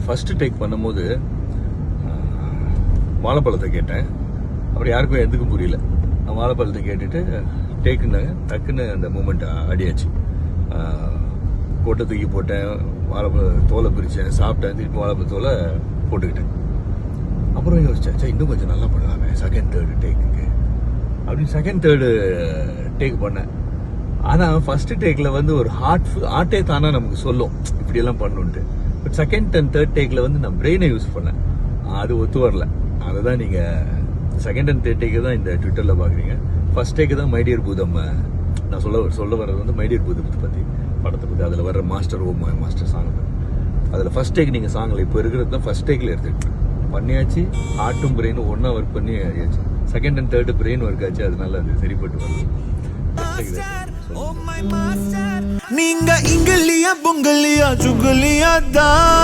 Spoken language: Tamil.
ஃபஸ்ட்டு டேக் பண்ணும்போது வாழைப்பழத்தை கேட்டேன். அப்புறம் யாருக்கும் எதுக்கும் புரியல. நான் வாழைப்பழத்தை கேட்டுட்டு டேக்குனாங்க. டக்குன்னு அந்த மூமெண்ட் அடியாச்சு. கொட்டை தூக்கி போட்டேன், வாழைப்பழ தோலை பிரித்தேன், சாப்பிட்டேன், திருப்பி வாழைப்பழ தோலை போட்டுக்கிட்டேன். அப்புறம் யோசிச்சேன், இன்னும் கொஞ்சம் நல்லா பண்ணலாமே செகண்ட் தேர்டு டேக்குக்கு அப்படின்னு செகண்ட் தேர்டு டேக் பண்ணேன். ஆனால் ஃபஸ்ட்டு டேக்கில் வந்து ஒரு ஹார்ட்டே தானே நமக்கு சொல்லும் இப்படியெல்லாம் பண்ணுன்ட்டு. பட் செகண்ட் அண்ட் தேர்ட் டேக்கில் வந்து நான் பிரெயினை யூஸ் பண்ணேன். அது ஒத்து வரல. அதை தான் நீங்கள் செகண்ட் அண்ட் தேர்ட் டேக்கு தான் இந்த ட்விட்டரில் பார்க்குறீங்க. ஃபர்ஸ்ட் டேக்கு தான் மைடியர் பூதம். நான் சொல்ல வர்றது வந்து மைடியர் பூதத்தை பற்றி, படத்தை பற்றி. அதில் வர்ற மாஸ்டர் மாஸ்டர் சாங். அதில் ஃபர்ஸ்ட் டேக் நீங்கள் சாங்கில் இப்போ இருக்கிறது தான் ஃபர்ஸ்ட் டேக்கில் எடுத்துக்கிட்டு பண்ணியாச்சு. ஹார்ட்டும் பிரெயினும் ஒன்றா ஒர்க் பண்ணி ஆச்சு. Second and third brain work ஆச்சு. அதனால அது சரிப்பட்டு வருது. நீங்க இங்கலியா பொங்கலியா சுகலியா தான்